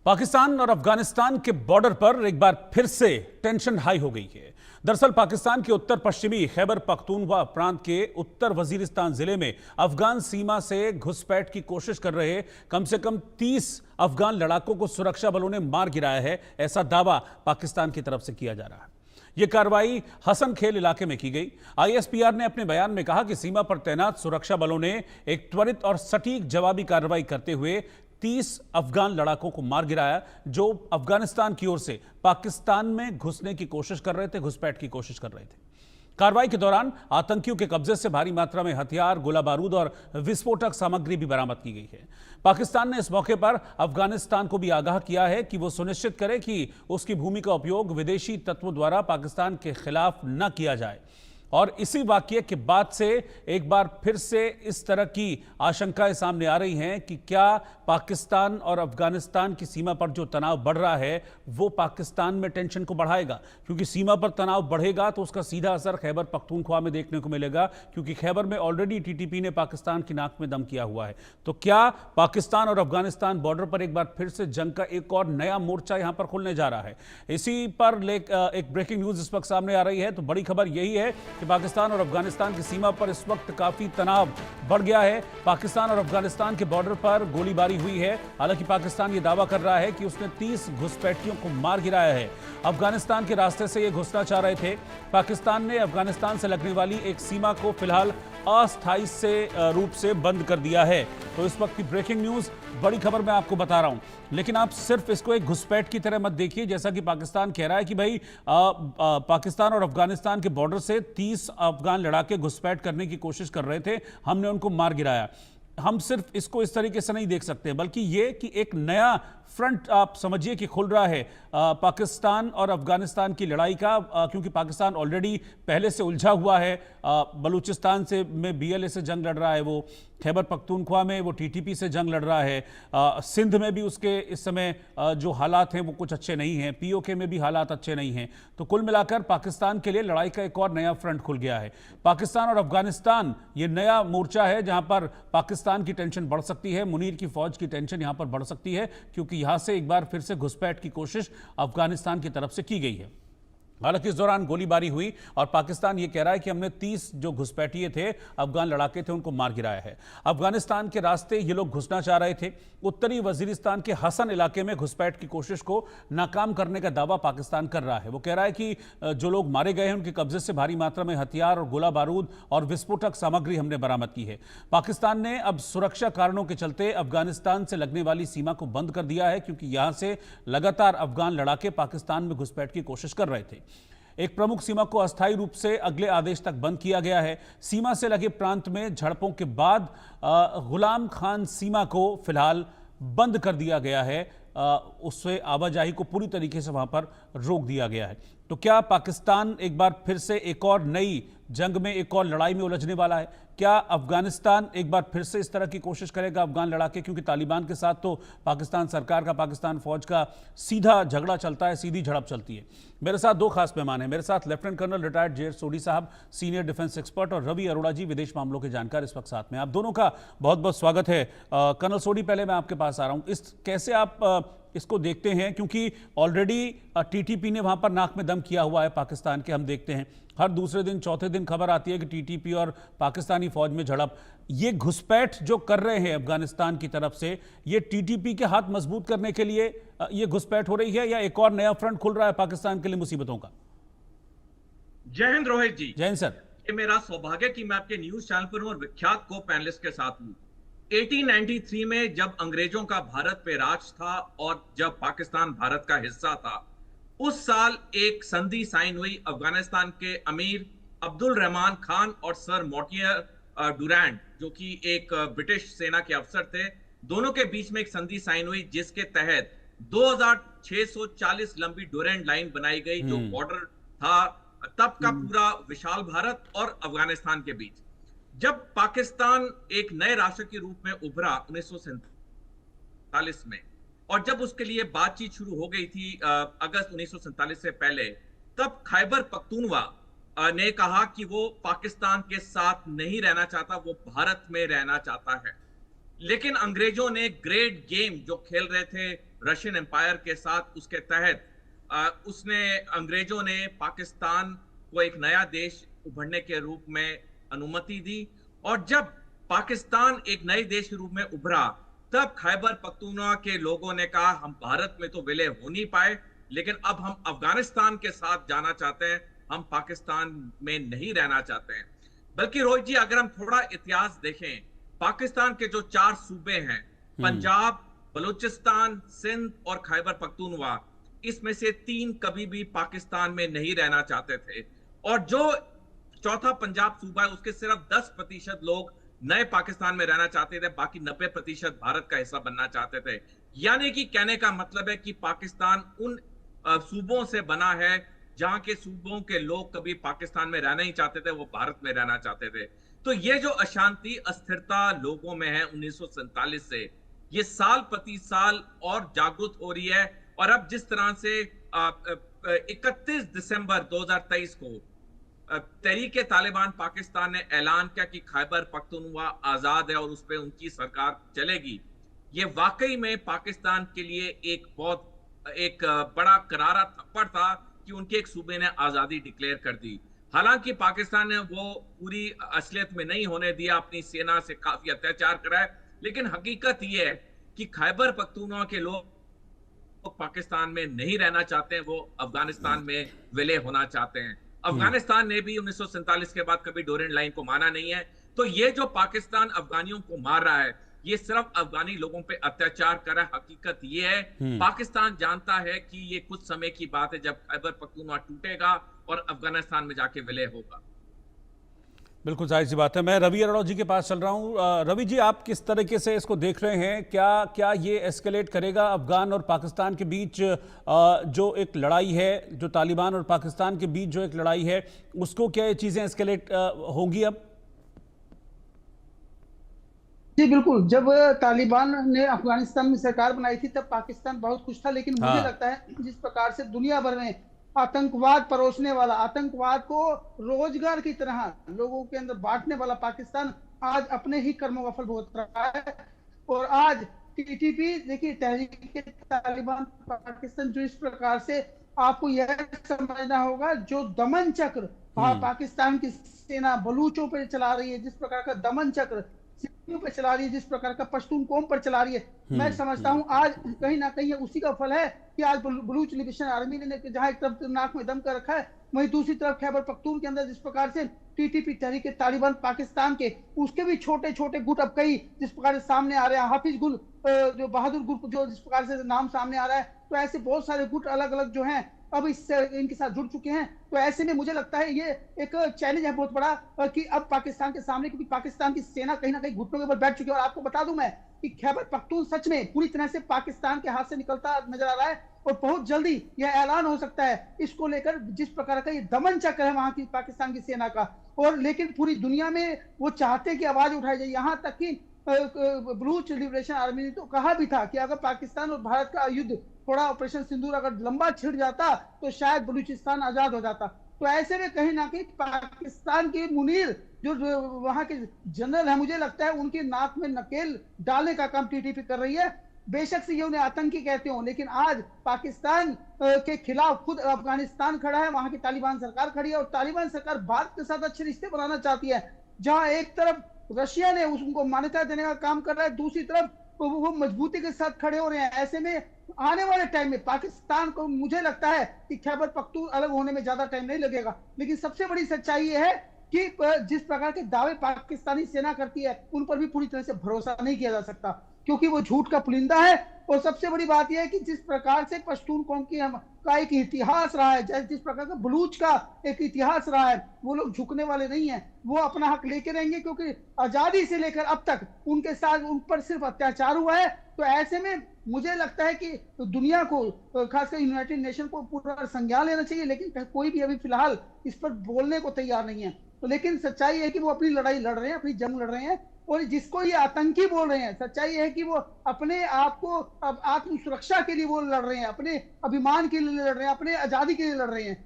पाकिस्तान और अफगानिस्तान के बॉर्डर पर एक बार फिर से टेंशन हाई हो गई है। दरअसल पाकिस्तान के उत्तर पश्चिमी खैबर पख्तूनख्वा प्रांत के उत्तर वजीरिस्तान जिले में अफगान सीमा से घुसपैठ की कोशिश कर रहे कम से कम 30 अफगान लड़ाकों को सुरक्षा बलों ने मार गिराया है, ऐसा दावा पाकिस्तान की तरफ से किया जा रहा है। यह कार्रवाई हसन खेल इलाके में की गई। आईएसपीआर ने अपने बयान में कहा कि सीमा पर तैनात सुरक्षा बलों ने एक त्वरित और सटीक जवाबी कार्रवाई करते हुए 30 अफगान लड़ाकों को मार गिराया, जो अफगानिस्तान की ओर से पाकिस्तान में घुसने की कोशिश कर रहे थे, घुसपैठ की कोशिश कर रहे थे। कार्रवाई के दौरान आतंकियों के कब्जे से भारी मात्रा में हथियार, गोला बारूद और विस्फोटक सामग्री भी बरामद की गई है। पाकिस्तान ने इस मौके पर अफगानिस्तान को भी आगाह किया है कि वो सुनिश्चित करे कि उसकी भूमि का उपयोग विदेशी तत्वों द्वारा पाकिस्तान के खिलाफ न किया जाए। और इसी वाकये के बाद से एक बार फिर से इस तरह की आशंकाएं सामने आ रही हैं कि क्या पाकिस्तान और अफगानिस्तान की सीमा पर जो तनाव बढ़ रहा है वो पाकिस्तान में टेंशन को बढ़ाएगा, क्योंकि सीमा पर तनाव बढ़ेगा तो उसका सीधा असर खैबर पख्तूनख्वा में देखने को मिलेगा, क्योंकि खैबर में ऑलरेडी टीटीपी ने पाकिस्तान की नाक में दम किया हुआ है। तो क्या पाकिस्तान और अफगानिस्तान बॉर्डर पर एक बार फिर से जंग का एक और नया मोर्चा यहां पर खुलने जा रहा है? इसी पर एक ब्रेकिंग न्यूज इस वक्त सामने आ रही है। तो बड़ी खबर यही है कि पाकिस्तान और अफगानिस्तान की सीमा पर इस वक्त काफी तनाव बढ़ गया है। पाकिस्तान और अफगानिस्तान के बॉर्डर पर गोलीबारी हुई है। हालांकि पाकिस्तान यह दावा कर रहा है कि उसने 30 घुसपैठियों को मार गिराया है। अफगानिस्तान के रास्ते से ये घुसना चाह रहे थे। पाकिस्तान ने अफगानिस्तान से लगने वाली एक सीमा को फिलहाल अस्थायी रूप से बंद कर दिया है। तो इस वक्त की ब्रेकिंग न्यूज, बड़ी खबर मैं आपको बता रहा हूं, लेकिन आप सिर्फ इसको एक घुसपैठ की तरह मत देखिए। जैसा कि पाकिस्तान कह रहा है कि भाई पाकिस्तान और अफगानिस्तान के बॉर्डर से 30 अफगान लड़ाके घुसपैठ करने की कोशिश कर रहे थे, हमने उनको मार गिराया। हम सिर्फ इसको इस तरीके से नहीं देख सकते, बल्कि ये कि एक नया फ्रंट आप समझिए कि खुल रहा है पाकिस्तान और अफगानिस्तान की लड़ाई का, क्योंकि पाकिस्तान ऑलरेडी पहले से उलझा हुआ है। बलूचिस्तान से में बीएलए से जंग लड़ रहा है, वो खैबर पख्तूनख्वा में वो टीटीपी से जंग लड़ रहा है, सिंध में भी उसके इस समय जो हालात हैं वो कुछ अच्छे नहीं हैं, पीओके में भी हालात अच्छे नहीं हैं। तो कुल मिलाकर पाकिस्तान के लिए लड़ाई का एक और नया फ्रंट खुल गया है। पाकिस्तान और अफगानिस्तान ये नया मोर्चा है जहां पर पाकिस्तान की टेंशन बढ़ सकती है, मुनीर की फौज की टेंशन यहां पर बढ़ सकती है, क्योंकि यहां से एक बार फिर से घुसपैठ की कोशिश अफगानिस्तान की तरफ से की गई है। हालांकि इस दौरान गोलीबारी हुई और पाकिस्तान ये कह रहा है कि हमने 30 जो घुसपैठिए थे, अफगान लड़ाके थे, उनको मार गिराया है। अफगानिस्तान के रास्ते ये लोग घुसना चाह रहे थे। उत्तरी वजीरिस्तान के हसन इलाके में घुसपैठ की कोशिश को नाकाम करने का दावा पाकिस्तान कर रहा है। वो कह रहा है कि जो लोग मारे गए हैं उनके कब्जे से भारी मात्रा में हथियार और गोला बारूद और विस्फोटक सामग्री हमने बरामद की है। पाकिस्तान ने अब सुरक्षा कारणों के चलते अफगानिस्तान से लगने वाली सीमा को बंद कर दिया है, क्योंकि यहां से लगातार अफगान लड़ाके पाकिस्तान में घुसपैठ की कोशिश कर रहे थे। एक प्रमुख सीमा को अस्थायी रूप से अगले आदेश तक बंद किया गया है। सीमा से लगे प्रांत में झड़पों के बाद गुलाम खान सीमा को फिलहाल बंद कर दिया गया है। उससे आवाजाही को पूरी तरीके से वहां पर रोक दिया गया है। तो क्या पाकिस्तान एक बार फिर से एक और नई जंग में, एक और लड़ाई में उलझने वाला है? क्या अफगानिस्तान एक बार फिर से इस तरह की कोशिश करेगा अफगान लड़ाके? क्योंकि तालिबान के साथ तो पाकिस्तान सरकार का, पाकिस्तान फौज का सीधा झगड़ा चलता है, सीधी झड़प चलती है। मेरे साथ दो खास मेहमान हैं। मेरे साथ लेफ्टिनेंट कर्नल रिटायर्ड जे सोडी साहब, सीनियर डिफेंस एक्सपर्ट, और रवि अरोड़ा जी, विदेश मामलों के जानकार, इस वक्त साथ में। आप दोनों का बहुत बहुत स्वागत है। कर्नल सोडी, पहले मैं आपके पास आ रहा हूं। कैसे आप इसको देखते हैं, क्योंकि ऑलरेडी टीटीपी ने वहां पर नाक में दम किया हुआ है पाकिस्तान के। हम देखते हैं हर दूसरे दिन, चौथे दिन खबर आती है कि टीटीपी और पाकिस्तानी फौज में झड़प। ये घुसपैठ जो कर रहे हैं अफगानिस्तान की तरफ से, ये टीटीपी के हाथ मजबूत करने के लिए ये घुसपैठ हो रही है, या एक और नया फ्रंट खुल रहा है पाकिस्तान के लिए मुसीबतों का? जय हिंद रोहित जी। जय हिंद सर। ये मेरा सौभाग्य कि मैं आपके न्यूज चैनल पर हूं और विख्यात को पैनलिस्ट के साथ हूं। 1893 में जब अंग्रेजों का भारत पे राज था और जब पाकिस्तान भारत का हिस्सा था, उस साल एक संधि साइन हुई अफगानिस्तान के अमीर अब्दुल रहमान खान और सर मोर्टियर डुरैंड, जो कि एक ब्रिटिश सेना के अफसर थे। दोनों के बीच में एक संधि साइन हुई जिसके तहत 2640 लंबी डुरैंड लाइन बनाई गई, जो बॉर्डर था तब का पूरा विशाल भारत और अफगानिस्तान के बीच। जब पाकिस्तान एक नए राष्ट्र के रूप में उभरा 1947 में, और जब उसके लिए बातचीत शुरू हो गई थी अगस्त 1947 से पहले, तब खैबर पख्तूनख्वा ने कहा कि वो पाकिस्तान के साथ नहीं रहना चाहता, वो भारत में रहना चाहता है। लेकिन अंग्रेजों ने ग्रेट गेम जो खेल रहे थे रशियन एम्पायर के साथ, उसके तहत उसने अंग्रेजों ने पाकिस्तान को एक नया देश उभरने के रूप में अनुमति दी। और जब पाकिस्तान एक नए देश के रूप में उभरा, तब खैबर पख्तूनख्वा के लोगों ने कहा हम भारत में तो विलय हो नहीं पाए, लेकिन अब हम अफगानिस्तान के साथ जाना चाहते हैं, हम पाकिस्तान में नहीं रहना चाहते हैं। बल्कि रोहित जी, अगर हम थोड़ा इतिहास देखें, पाकिस्तान के जो 4 सूबे हैं, पंजाब, बलूचिस्तान, सिंध और खैबर पख्तूनख्वा, इसमें से 3 कभी भी पाकिस्तान में नहीं रहना चाहते थे। और जो चौथा पंजाब सूबा है, उसके सिर्फ 10% लोग नए पाकिस्तान में रहना चाहते थे, बाकी 90% भारत का हिस्सा बनना चाहते थे। यानी कि कहने का मतलब है कि पाकिस्तान उन सूबों से बना है जहां के सूबों के लोग कभी पाकिस्तान में रहना ही चाहते थे, वो भारत में रहना चाहते थे। तो ये जो अशांति, अस्थिरता लोगों में है 1947 से, ये साल प्रति साल और जागृत हो रही है। और अब जिस तरह से 31 दिसंबर 2023 को तहरीके तालिबान पाकिस्तान ने ऐलान किया कि खैबर पख्तूनख्वा आजाद है और उस पर उनकी सरकार चलेगी, ये वाकई में पाकिस्तान के लिए एक बड़ा करारा थप्पड़ था कि उनके एक सूबे ने आजादी डिक्लेयर कर दी। हालांकि पाकिस्तान ने वो पूरी असलियत में नहीं होने दिया, अपनी सेना से काफी अत्याचार करा है, लेकिन हकीकत ये है कि खैबर पख्तूनख्वा के लोग पाकिस्तान में नहीं रहना चाहते हैं, वो अफगानिस्तान में विलय होना चाहते हैं। अफगानिस्तान ने भी 1947 के बाद कभी डोरेंट लाइन को माना नहीं है। तो ये जो पाकिस्तान अफगानियों को मार रहा है, ये सिर्फ अफगानी लोगों पे अत्याचार कर रहा है। हकीकत ये है, पाकिस्तान जानता है कि ये कुछ समय की बात है जब खैबर पख्तूनख्वा टूटेगा और अफगानिस्तान में जाके विलय होगा। बिल्कुल जाहिर सी बात है। मैं रवि अरोड़ा जी के पास चल रहा हूँ। रवि जी, आप किस तरीके से इसको देख रहे हैं? क्या ये एस्केलेट करेगा अफगान और पाकिस्तान के बीच जो एक लड़ाई है, जो तालिबान और पाकिस्तान के बीच जो एक लड़ाई है, उसको क्या ये चीजें एस्केलेट होंगी अब? जी बिल्कुल। जब तालिबान ने अफगानिस्तान में सरकार बनाई थी तब पाकिस्तान बहुत खुश था, लेकिन मुझे लगता है जिस प्रकार से दुनिया भर में आतंकवाद परोसने वाला, आतंकवाद को रोजगार की तरह लोगों के अंदर बांटने वाला पाकिस्तान आज अपने ही कर्मों का फल भुगत रहा है। और आज टीटीपी, देखिए, तहरीक तालिबान पाकिस्तान, जो इस प्रकार से आपको यह समझना होगा, जो दमन चक्र पाकिस्तान की सेना बलूचों पर चला रही है, जिस प्रकार का दमन चक्र सिखों पर चला रही है, जिस प्रकार का पश्तून कौम पर चला रही है, मैं समझता हूं आज कहीं ना कहीं उसी का फल है कि आज बलूच लिबरेशन आर्मी ने जहां एक तरफ नाक में दम कर रखा है, वहीं दूसरी तरफ खैबर पख्तून के अंदर जिस प्रकार से टीटीपी, तहरीक तालिबान पाकिस्तान के, उसके भी छोटे छोटे गुट अब कई जिस प्रकार से सामने आ रहे हैं, हाफिज गुल, जो बहादुर गुट, जो जिस प्रकार से नाम सामने आ रहा है, तो ऐसे बहुत सारे गुट अलग अलग जो हैं अब इससे इनके साथ जुड़ चुके हैं। तो ऐसे में मुझे लगता है ये एक चैलेंज है बहुत बड़ा कि अब पाकिस्तान के सामने, क्योंकि पाकिस्तान की सेना कहीं ना कहीं घुटनों के ऊपर बैठ चुकी है। और आपको बता दूं मैं कि खैबर पख्तून सच में पूरी तरह से पाकिस्तान के हाथ से निकलता नजर आ रहा है और बहुत जल्दी यह ऐलान हो सकता है इसको लेकर, जिस प्रकार का ये दमन चक्र है वहां की पाकिस्तान की सेना का। और लेकिन पूरी दुनिया में वो चाहते कि आवाज उठाई जाए, यहां तक कि बलूच लिबरेशन आर्मी ने तो कहा भी था कि अगर पाकिस्तान और भारत का युद्ध थोड़ा ऑपरेशन सिंदूर अगर लंबा छिड़ जाता तो शायद बलूचिस्तान आजाद हो जाता। तो ऐसे में कहीं ना कहीं पाकिस्तान के मुनीर जो वहां के जनरल है, मुझे लगता है उनके नाक में नकेल डालने का काम टीटीपी कर रही है। बेशक से ये उन्हें आतंकी कहते हो, लेकिन आज पाकिस्तान के खिलाफ खुद अफगानिस्तान खड़ा है, वहां की तालिबान सरकार खड़ी है और तालिबान सरकार भारत के साथ अच्छे रिश्ते बनाना चाहती है। जहां एक तरफ रशिया ने उनको मान्यता देने का काम कर रहा है, दूसरी तरफ वो मजबूती के साथ खड़े हो रहे हैं। ऐसे में आने वाले टाइम में पाकिस्तान को, मुझे लगता है कि खैबर पख्तून अलग होने में ज्यादा टाइम नहीं लगेगा। लेकिन सबसे बड़ी सच्चाई ये है कि जिस प्रकार के दावे पाकिस्तानी सेना करती है उन पर भी पूरी तरह से भरोसा नहीं किया जा सकता, क्योंकि वो झूठ का पुलिंदा है। और सबसे बड़ी बात यह है कि जिस प्रकार से पश्तून कौम का एक इतिहास रहा है, जिस प्रकार का बलूच का एक इतिहास रहा है, वो लोग झुकने वाले नहीं है, वो अपना हक लेके रहेंगे, क्योंकि आजादी से लेकर अब तक उनके साथ उन पर सिर्फ अत्याचार हुआ है। तो ऐसे में मुझे लगता है कि दुनिया को, खासकर यूनाइटेड नेशन को पूरा संज्ञान लेना चाहिए, लेकिन कोई भी अभी फिलहाल इस पर बोलने को तैयार नहीं है। तो लेकिन सच्चाई है कि वो अपनी लड़ाई लड़ रहे हैं, अपनी जंग लड़ रहे हैं। और जिसको ये आतंकी बोल रहे हैं, सच्चाई है कि वो अपने आप को अब आत्म सुरक्षा के लिए वो लड़ रहे हैं, अपने अभिमान के लिए लड़ रहे हैं, अपने आजादी के लिए लड़ रहे हैं।